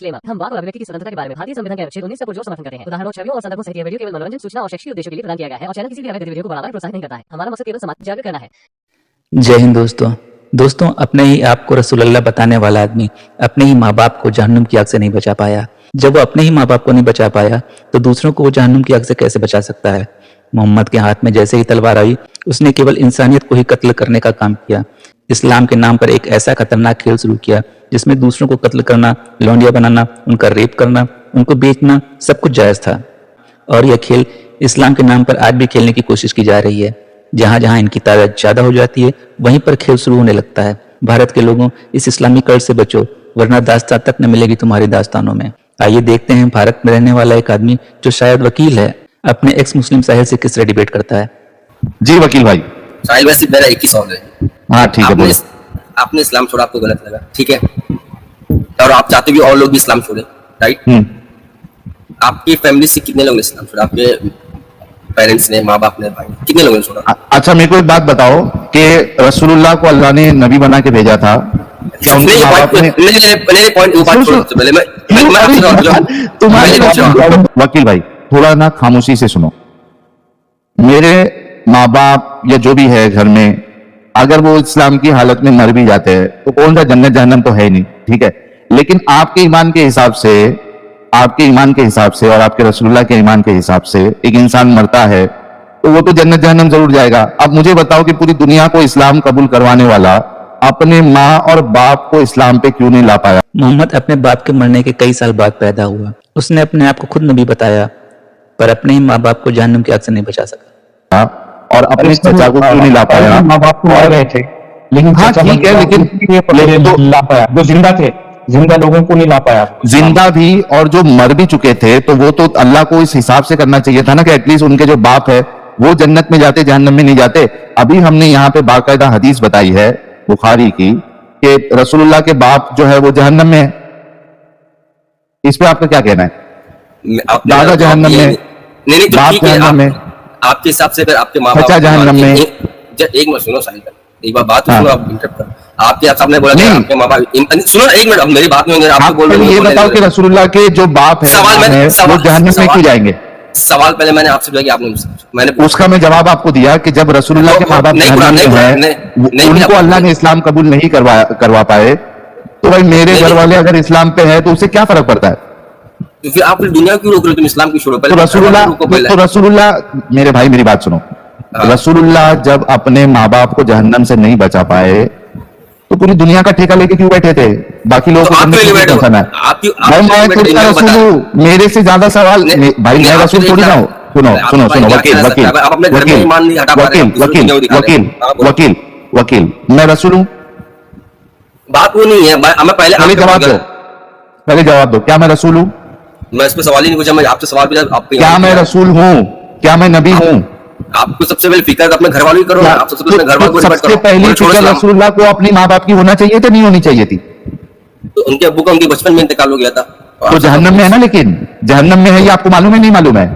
Disclaimer, हम वाक और अभिव्यक्ति की स्वतंत्रता के बारे में भारतीय संविधान के अनुच्छेद 19 का पुरजोर समर्थन करते हैं। उदाहरणों, छवियों और संदर्भों सहित यह वीडियो केवल मनोरंजन, सूचना और शैक्षिक उद्देश्यों के लिए प्रदान किया गया है और चैनल किसी भी अवैध गतिविधियों को बढ़ावा या प्रोत्साहित नहीं करता है। हमारा मकसद केवल समाज जागरूक करना है। जय हिंद दोस्तों, अपने ही आप को रसूलुल्लाह बताने वाला आदमी अपने ही माँ बाप को जहन्नुम की आग से नहीं बचा पाया। जब वो अपने ही माँ बाप को नहीं बचा पाया तो दूसरों को वो जहन्नुम की आग से कैसे बचा सकता है। मोहम्मद के हाथ में जैसे ही तलवार आई, उसने केवल इंसानियत को ही कत्ल करने का काम किया। इस्लाम के नाम पर एक ऐसा खतरनाक खेल शुरू किया जिसमें दूसरों को कत्ल करना, लौंडिया बनाना, उनका रेप करना, उनको बेचना, सब कुछ जायज था। और यह खेल इस्लाम के नाम पर आज भी खेलने की कोशिश की जा रही है। जहां जहां इनकी तादाद ज्यादा हो जाती है वहीं पर खेल शुरू होने लगता है। भारत के लोगों, इस इस्लामी कर्ज से बचो, वरना दास्तान तक न मिलेगी तुम्हारी दास्तानों में। आइए देखते हैं भारत में रहने वाला एक आदमी जो शायद वकील है, अपने एक्स मुस्लिम साहिल से किस तरह डिबेट करता है। जी वकील भाई। साहिल भाई, मेरा एक ही सवाल है। हाँ ठीक है, बोलो। आपने इस्लाम छोड़ा, आपको गलत लगा, ठीक है, और आप चाहते भी और लोग भी इस्लाम छोड़े, राइट? आपकी फैमिली से कितने लोग ने इस्लाम छोड़ा? आपके पेरेंट्स ने, माँ बाप ने, भाई, कितने लोगों ने छोड़ा? अच्छा, मेरे को एक बात बताओ कि रसूलुल्लाह को अल्लाह ने नबी बना के भेजा था, क्या उनके माँ बाप ने? वकील भाई थोड़ा ना खामोशी से सुनो। मेरे माँ बाप या जो भी है घर में, अगर वो इस्लाम की हालत में मर भी जाते हैं तो कौन सा जन्नत जहन्नम तो है ही नहीं, ठीक है। लेकिन आपके ईमान के हिसाब से, आपके ईमान के हिसाब से और आपके रसूलुल्लाह के ईमान के हिसाब से एक इंसान मरता है तो वो तो जन्नत जहन्नम जरूर जाएगा। अब मुझे बताओ कि पूरी दुनिया को इस्लाम कबूल करवाने वाला अपने माँ और बाप को इस्लाम पे क्यों नहीं ला पाया? मोहम्मद अपने बाप के मरने के कई साल बाद पैदा हुआ। उसने अपने आप को खुद नबी बताया, पर अपने ही माँ बाप को जहन्नम की आग से नहीं बचा सका। और अपने चचा को क्यों नहीं ला पाया? माँ बाप तो मर गए थे, लेकिन हाँ ठीक है, लेकिन ला पाया। जो जिंदा थे, जिंदा लोगों को नहीं ला पाया। जिंदा भी और जो मर भी चुके थे तो वो तो अल्लाह को इस हिसाब से करना चाहिए था ना कि एटलीस्ट उनके जो बाप है वो जन्नत में जाते, जहन्नम में नहीं जाते। अभी हमने यहाँ पे बाकायदा हदीस बताई है बुखारी की कि रसूलुल्लाह के बाप जो है वो जहन्नम में है। इस पे आपका क्या कहना है? दादा जहन्नम में, बाप जहन्नम में, आपके हिसाब से अगर आपके माँ बाप जहन्नम में। एक मिनट सुनो साहिल, एक बार बात सुनो, आप इंटरप्ट कर। आपके आपने बोला कि आपके माँ बाप, सुनो ना एक मिनट, अब मेरी बात में आप बोल रहे हो। ये बताओ कि रसूलुल्लाह के जो बाप है वो जहन्नम में क्यों जाएंगे? सवाल पहले मैंने आपसे किया कि आपने, मैंने उसका मैं जवाब आपको दिया कि जब रसूलुल्लाह के माँ बाप जहन्नम में है, उनको अल्लाह ने इस्लाम कबूल नहीं करवा पाए, तो भाई मेरे घर वाले अगर इस्लाम पे है तो उससे क्या फर्क पड़ता है? तो फिर आप दुनिया क्यों रोक रहे हो? तुम इस्लाम की छोड़ो पहले। तो रसूलुल्लाह, मेरे भाई मेरी बात सुनो। रसूलुल्लाह जब अपने माँ बाप को जहन्नम से नहीं बचा पाए तो पूरी दुनिया का ठेका लेके क्यों बैठे थे? बाकी लोगों को मेरे से ज्यादा सवाल भाई, मैं रसूल थोड़ी ना हूँ। सुनो सुनो सुनो, वकील वकील वकील वकील वकील वकील, मैं रसूल हूँ? बात वो नहीं है, मैं पहले जवाब दो, पहले जवाब दो, क्या मैं रसूल हूँ? मैं इस पे सवाल ही नहीं पूछा, मैं आपसे सवाल पूछा। क्या मैं रसूल हूँ? क्या मैं नबी हूँ? आपको सबसे पहले फिक्र अपने घर वालों की करो, आप सबसे पहले घर वालों को रिस्पेक्ट करो। सबसे पहली फिक्र रसूलुल्लाह को अपनी माँ बाप की होना चाहिए थी, नहीं होनी चाहिए थी? तो उनके अब्बू का उनके बचपन में इंतकाल हो गया था, तो जहन्नम में है ना। लेकिन जहन्नम में है ये आपको मालूम है नहीं मालूम है?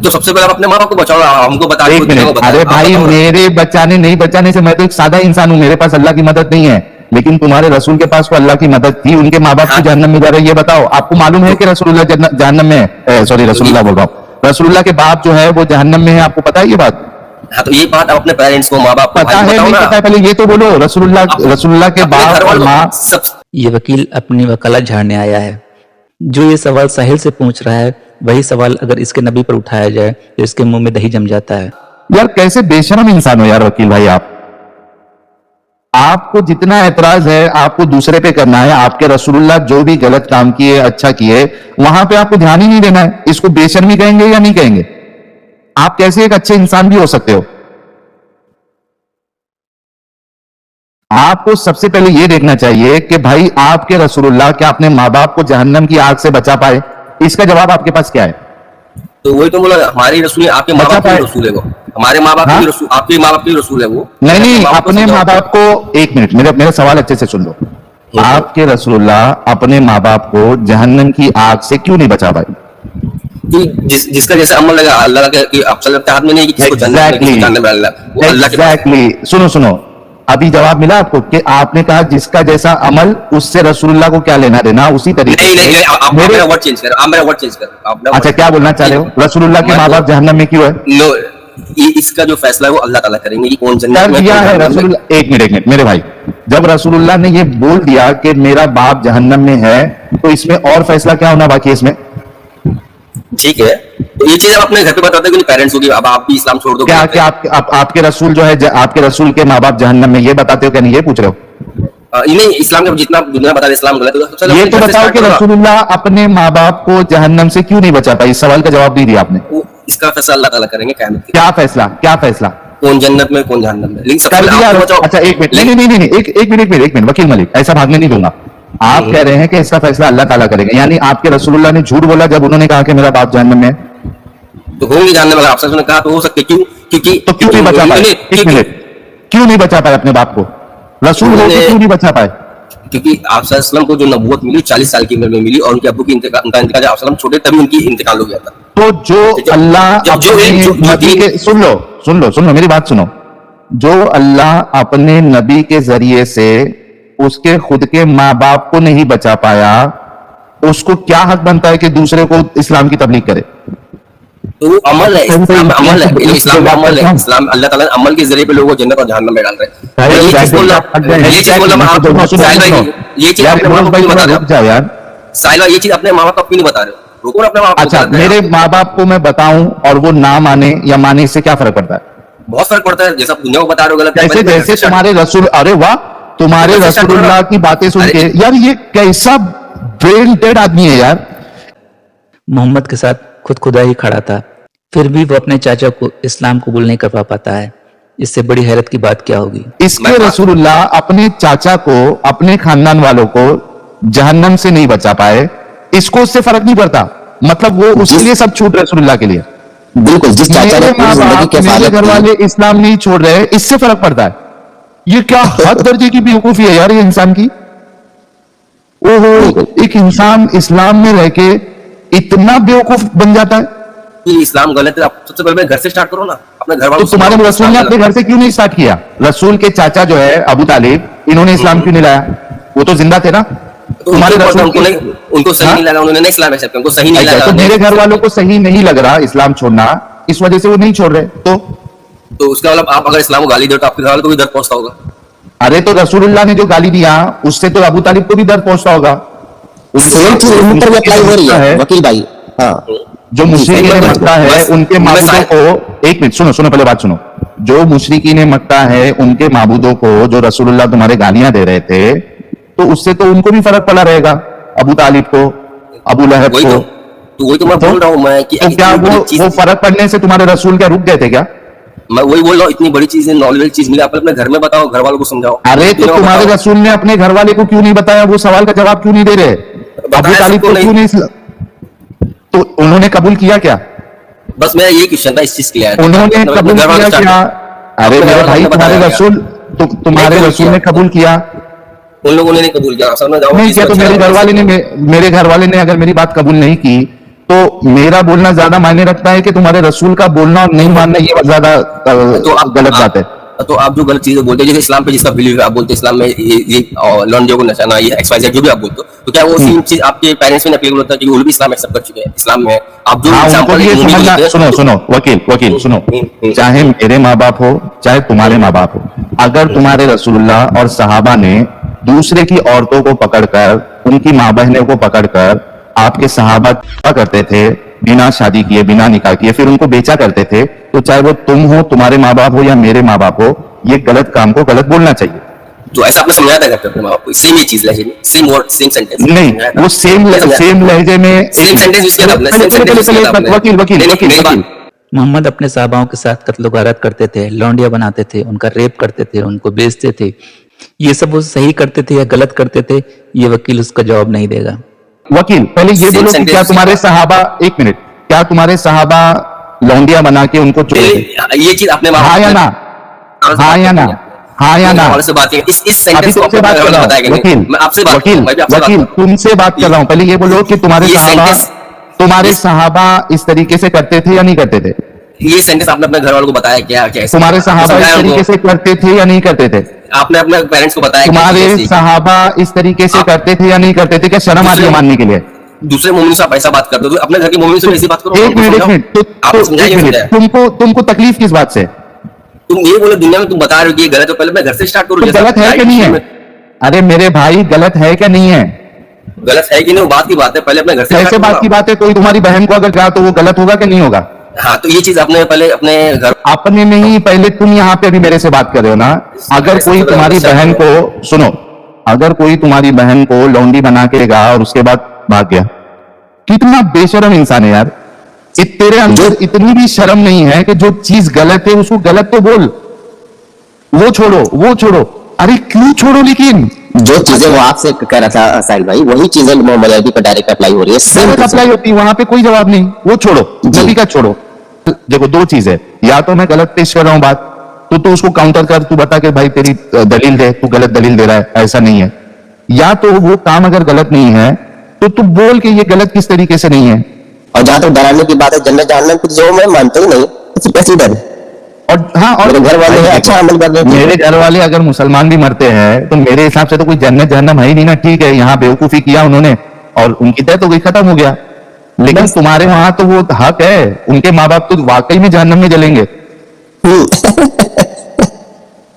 तो सबसे पहले आप अपने माँ बाप को बचाओ, हमको बता। एक मिनट, अरे भाई मेरे बचाने नहीं बचाने से, मैं तो एक सादा इंसान हूँ, मेरे पास अल्लाह की मदद नहीं है, लेकिन तुम्हारे रसूल के पास तो अल्लाह की मदद थी। उनके माँ बाप को जहन्नम में जा रहे, ये बताओ आपको मालूम है कि रसूलुल्लाह जहन्नम में है? सॉरी, रसूलुल्लाह बोल रहा हूँ, रसूलुल्लाह के बाप जो है वो जहन्नम में है, आपको पता है ये बात? हाँ, तो ये बात आप अपने पेरेंट्स को, माँ बाप को पता है नहीं पता है? पहले ये तो बोलो, रसूलुल्लाह के बाप और माँ। ये वकील अपनी वकालत झाड़ने आया है। जो ये सवाल साहिल से पूछ रहा है वही सवाल अगर इसके नबी पर उठाया जाए तो इसके मुंह में दही जम जाता है। यार कैसे बेशरम इंसान हो यार वकील भाई आप। आपको जितना ऐतराज है आपको दूसरे पे करना है। आपके रसूलुल्लाह जो भी गलत काम किए, अच्छा किए, वहां पे आपको ध्यान ही नहीं देना है। इसको बेशर्मी कहेंगे या नहीं कहेंगे? आप कैसे एक अच्छे इंसान भी हो सकते हो? आपको सबसे पहले यह देखना चाहिए कि भाई आपके रसूलुल्लाह क्या अपने माँ बाप को जहन्नम की आग से बचा पाए? इसका जवाब आपके पास क्या है? तो वही तो बोला, हमारे रसूल, आपके माँ बाप के रसूल है वो, हमारे माँ बाप के रसूल, आपके माँ बाप के रसूल है वो। नहीं, अपने माँ बाप को, एक मिनट, मेरा सवाल अच्छे से सुन लो। आपके रसूलुल्लाह अपने माँ बाप को जहन्नम की आग से क्यों नहीं बचा पाए? जिसका जैसे अमल लगा अल्लाह के हाथ में नहीं कि किसी को जन्नत में, एग्जैक्टली। सुनो, अभी जवाब मिला आपको कि आपने कहा जिसका जैसा अमल उससे रसूलुल्लाह को क्या लेना देना, उसी तरीके नहीं नहीं से आप मेरा वर्ड चेंज करो, आप मेरा वर्ड चेंज करो। अच्छा क्या बोलना चाह रहे हो, रसूलुल्लाह के माँ बाप जहन्नम में क्यों है? नो, इसका जो फैसला है वो अल्लाह ताला करेंगे कि कौन जन्नत कर में दिया कौन है जहन्नम में। रसूलुल्लाह। एक मिनट मेरे भाई, जब रसूलुल्लाह ने ये बोल दिया कि मेरा बाप जहन्नम में है, तो इसमें और फैसला क्या होना बाकी है इसमें? ठीक है, तो ये चीज आप अपने घर पे बताते हो कि पेरेंट्स होगी, अब आप भी इस्लाम छोड़ दो क्या क्या आपके रसूल जो है, आपके रसूल के माँ बाप जहन्नम में, ये बताते हो क्या नहीं, ये पूछ रहे हो? ये नहीं, इस्लाम का जितना दुनिया बता रहे इस्लाम गलत है, तो सबसे ये पहले तो घर से बताओ start कि करो। रसूलुल्लाह अपने माँ बाप को जहन्नम से क्यों नहीं बचा पाए? इस सवाल का जवाब नहीं दिया आपने। वो इसका फैसला अल्लाह ताला करेंगे क़यामत के दिन। क्या फैसला, क्या फैसला कौन जन्नत में कौन जहन्नम में, लेकिन सबसे कर पहले दिया? आपको बचाओ। अच्छा एक मिनट, नहीं नहीं नहीं नहीं, एक मिनट वकील मलिक, ऐसा भागने नहीं दूंगा। आप कह रहे हैं कि इसका फैसला अल्लाह ताला करेंगे, यानी आपके रसूलुल्लाह ने झूठ बोला जब उन्होंने कहा कि मेरा बाप जहन्नम में है? तो होंगे जहन्नम में, आपसे उसने कहा तो हो सकते, क्यों? क्योंकि तो क्यों नहीं बचा पाए? एक मिनट, क्यों नहीं बचा पाए अपने बाप को? रसूल हो के क्यों नहीं बचा पाए? क्योंकि आप सल्लल्लाहु को जो नबूवत मिली 40 साल की उम्र में मिली, और उनके अब्बू की उनका इंतकाल जब आप छोटे तभी उनकी इंतकाल हो गया था। तो जो अल्लाह अपने नबी के, सुन लो मेरी बात सुनो, जो अल्लाह अपने नबी के जरिए से उसके खुद के माँ बाप को नहीं बचा पाया, उसको क्या हक बनता है कि दूसरे को इस्लाम की तबलीग करे? तो वो अमल है, इस्लाम में अमल है, ये इस्लाम में अमल है, इस्लाम अल्लाह ताला अमल के जरिए पे लोगों को जन्नत और जहन्नम में डाल रहे हैं। ये चीज बोल रहा, ये चीज बोल रहा आप ये चीज अपने माँ बाप को नहीं बता रहे यार साहिल भाई, ये चीज अपने माँ बाप को क्यों नहीं बता रहे हो? रुको ना, अपने माँ बाप को अच्छा, बता रहे मेरे हैं। माँ बाप को मैं बताऊं और वो ना माने या माने, इससे क्या फर्क पड़ता है? बहुत फर्क पड़ता है, जैसा दुनिया को बता रहे हो गलत है, जैसे पहले जैसे तुम्हारे रसूल, अरे वाह, तुम्हारे जैसे रसूलुल्लाह की बातें सुन के, यार ये कैसा ब्रेन डेड आदमी है यार। मोहम्मद के साथ खुद खुदा ही खड़ा था, फिर भी वो अपने चाचा को इस्लाम कबूल नहीं कर पाता है। इससे बड़ी हैरत की बात क्या होगी? इसके रसूलुल्लाह अपने चाचा को, अपने खानदान वालों को जहन्नम से नहीं बचा पाए, इसको उससे फर्क नहीं पड़ता, मतलब वो उसके लिए सब छूट रसूलुल्लाह के लिए। बिल्कुल, जिस चाचा ने मेरे पूरी माँ जिंदगी बाप, मेरे किफायत घर की, वाले इस्लाम नहीं छोड़ रहे, इससे फर्क पड़ता है। ये क्या हद दर्जे की बेवकूफी है यार ये इंसान की। ओहो, एक इंसान इस्लाम में रह के इतना बेवकूफ बन जाता है। कि इस्लाम गलत है, आप सबसे पहले घर से स्टार्ट करो ना, अपने घर तो वालों तुम्हारे रसूल ने अपने घर से क्यों नहीं स्टार्ट किया? रसूल के चाचा जो है अबू तालिब, इन्होंने इस्लाम क्यों नहीं लाया? वो तो जिंदा थे ना। तुम्हारे रसूल उनको नहीं, उनको सही हाँ? नहीं लगा, उन्होंने नहीं इस्लाम एक्सेप्ट किया, उनको सही नहीं अच्छा, लगा। तो मेरे घर वालों को सही नहीं लग रहा इस्लाम छोड़ना, इस वजह से वो नहीं छोड़ रहे। तो उसका मतलब आप अगर इस्लाम को गाली दो तो आपके घर वालों को भी दर्द पहुंचता होगा। अरे तो रसूलुल्लाह ने जो गाली दिया उससे तो अबू तालिब को भी दर्द पहुंचता होगा। सेम चीज उन पर भी अप्लाई हो रही है वकील भाई। हाँ, जो मुशरिकीन मक्का है उनके माबूदों को, एक मिनट सुनो पहले बात सुनो, जो मुशरिकीन मक्का है उनके माबूदों को जो रसूलुल्लाह तुम्हारे गालियां दे रहे थे, तो उससे तो उनको भी फर्क पड़ा रहेगा, अबू तालिब को, अबू लहब वही को। तो वही तो मैं बोल रहा हूँ मैं कि तो क्या वो फर्क पड़ने से तुम्हारे रसूल क्या रुक गए थे क्या? मैं वही बोल रहा हूँ, इतनी बड़ी चीज है, नॉलेज चीज मिली, आप अपने घर में बताओ, घर वालों को समझाओ। अरे तो तुम्हारे रसूल ने अपने घर वाले को क्यों नहीं बताया? वो सवाल का जवाब क्यों नहीं दे रहे? अबू तालिब को क्यों नहीं? तो उन्होंने कबूल किया क्या? बस मेरा यही क्वेश्चन था इस चीज के लिए। उन्होंने कबूल किया क्या? अरे मेरे भाई, तुम्हारे रसूल ने कबूल किया? उन लोगों ने नहीं कबूल किया, समझाओ। नहीं किया तो मेरे घर वाले ने अगर मेरी बात कबूल नहीं की तो मेरा बोलना ज्यादा मायने रखता है कि तुम्हारे रसूल का बोलना और नहीं मानना ये ज्यादा गलत बात है। तो आप जो गलत चीजें बोलते हैं, जैसे इस्लाम पे जिसका बिलीव है, आप बोलते हैं इस्लाम में ये लॉन्डियो को नचाना, ये एक्सवाइजेड जो भी आप बोलते हो, तो क्या वो सेम चीज आपके पेरेंट्स में एप्लीकेबल होता है कि वो भी इस्लाम एक्सेप्ट कर चुके हैं, इस्लाम में आप जो उनको ये समझना, सुनो वकील सुनो, चाहे मेरे माँ बाप हो चाहे तुम्हारे माँ बाप हो, अगर तुम्हारे रसूलुल्लाह और सहाबा ने दूसरे की औरतों को पकड़कर, उनकी माँ बहनों को पकड़कर, आपके सहाबा क्या करते थे, बिना शादी किए, बिना निकाह किए, फिर उनको बेचा करते थे, तो चाहे वो तुम हो, तुम्हारे माँ बाप हो या मेरे माँ बाप हो, ये गलत काम को गलत बोलना चाहिए। तो ऐसा आपने समझाया था घर पे अपने माँ बाप को? सेम ये चीज लहजे में, सेम वर्ड, सेम सेंटेंस नहीं, वो सेम लहजे में सेम सेंटेंस यूज किया था आपने, सेम सेंटेंस यूज किया था आपने। वकील मोहम्मद अपने साहबाओं के साथ कत्ल गारत करते थे, लौंडिया बनाते थे, उनका रेप करते थे, उनको बेचते थे। ये सब वो सही करते थे या गलत करते थे, ये वकील उसका जवाब नहीं देगा। वकील पहले ये बोलो कि क्या तुम्हारे सहाबा, एक मिनट, क्या तुम्हारे सहाबा लौंडिया बना के उनको चोरे थे? ये चीज आपने हाँ या ना? हाँ या ना? हाँ या ना? से बात है, इस अभी सेंटेंस को तुमसे बात कर रहा हूँ वकील, मैं आपसे बात वकील तुमसे बात कर रहा हूँ। पहले ये बोलो कि तुम्हारे ये सहाबा sentence- तुम्हारे सहाबा इस तरीके से करते थे या नहीं करते थे? ये सेंटेंस आपने अपने घर वालों को बताया क्या? कैसे तुम्हारे सहाबा इस समझाया तरीके उनको? से करते थे या नहीं करते थे? आपने अपने पेरेंट्स को बताया क्या? तुम्हारे कैसे? सहाबा इस तरीके से करते थे या नहीं करते थे? क्या शर्म आती है मानने के लिए? दूसरे मोमिन से आप ऐसा बात करते हो तो अपने घर के मोमिन से ऐसी बात करो। एक मिनट आप समझाइए, एक मिनट, तुमको तकलीफ किस बात से? तुम ये बोलो दुनिया में तुम बता रहे हो कि ये गलत है, पहले मैं घर से स्टार्ट करूँ। तो गलत है कि नहीं है? अरे मेरे भाई गलत है क्या नहीं है? गलत है कि नहीं वो बात की बात है, पहले अपने घर से कैसे start बात करो। की बात है? कोई तुम्हारी बहन को अगर कहा तो वो गलत होगा कि नहीं होगा? हाँ, तो ये चीज आपने पहले अपने घर अपने में ही पहले तुम यहाँ पे अभी मेरे से बात कर रहे हो ना। अगर कोई तुम्हारी बहन को, सुनो, अगर कोई तुम्हारी बहन को लौंडी बना के गया और उसके बाद भाग गया, कितना बेशरम इंसान है यार। तेरे अंदर इतनी भी शर्म नहीं है कि जो चीज गलत है उसको गलत तो बोल। वो छोड़ो, अरे क्यों छोड़ो? लेकिन जो चीजें वो आपसे कह रहा था साहिल भाई, वही चीजें मोहम्मद अरबी पर डायरेक्ट अप्लाई हो रही है। सेम अप्लाई होती है, वहां पे कोई जवाब नहीं। वो छोड़ो, नबी का छोड़ो। देखो दो चीज है, या तो मैं गलत पेश कर रहा हूं बात, तो तू उसको काउंटर कर, तू बता के भाई तेरी दलील दे, तू गलत दलील दे रहा है, ऐसा नहीं है। या तो वो काम अगर गलत नहीं है तो तू बोल के ये गलत किस तरीके से नहीं है। और जहां तक डराने की बात है, जन्नत जहन्नम की, जो मैं मानता ही नहीं, तो कैसे डर? और हाँ, और मेरे घर वाले अच्छा अमल कर रहे थे। मेरे घर वाले अगर मुसलमान भी मरते हैं तो मेरे हिसाब से तो कोई जन्नत जहन्नम है ही नहीं ना। ठीक है, यहाँ बेवकूफी किया उन्होंने और उनकी तय तो गई, खत्म हो गया। लेकिन तुम्हारे वहां तो वो हक है, उनके माँ बाप तो वाकई में जहन्नम में जलेंगे।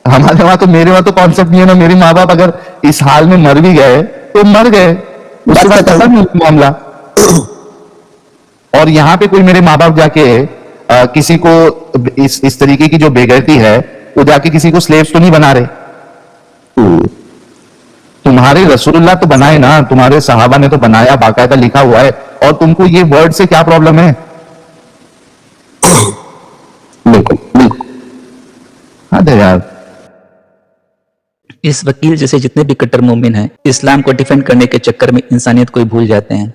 हमारे वहां तो, मेरे वहां तो कॉन्सेप्ट नहीं है ना। मेरे माँ बाप अगर इस हाल में मर भी गए तो मर गए, उसके बाद खत्म मामला। और यहाँ पे कोई मेरे माँ बाप जाके किसी को इस तरीके की जो बेगैरती है वो जाके किसी को स्लेव्स तो नहीं बना रहे। तुम्हारे रसूलुल्लाह तो बनाए ना, तुम्हारे सहाबा ने तो बनाया, बाकायदा लिखा हुआ है। और तुमको ये वर्ड से क्या प्रॉब्लम है? बिल्कुल बिल्कुल। हाँ दे यार। इस वकील जैसे जितने भी कट्टर मोमिन हैं, इस्लाम को डिफेंड करने के चक्कर में इंसानियत को ही भूल जाते हैं।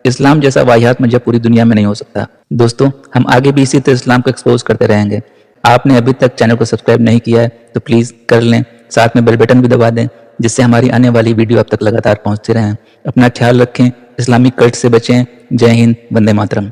इस्लाम जैसा वाहियात मजहब पूरी दुनिया में नहीं हो सकता। दोस्तों, हम आगे भी इसी तरह इस्लाम को एक्सपोज करते रहेंगे। आपने अभी तक चैनल को सब्सक्राइब नहीं किया है तो प्लीज कर लें, साथ में बेल बटन भी दबा दें, जिससे हमारी आने वाली वीडियो अब तक लगातार पहुंचती रहें। अपना ख्याल रखें, इस्लामिक कल्ट से बचें। जय हिंद, वंदे मातरम।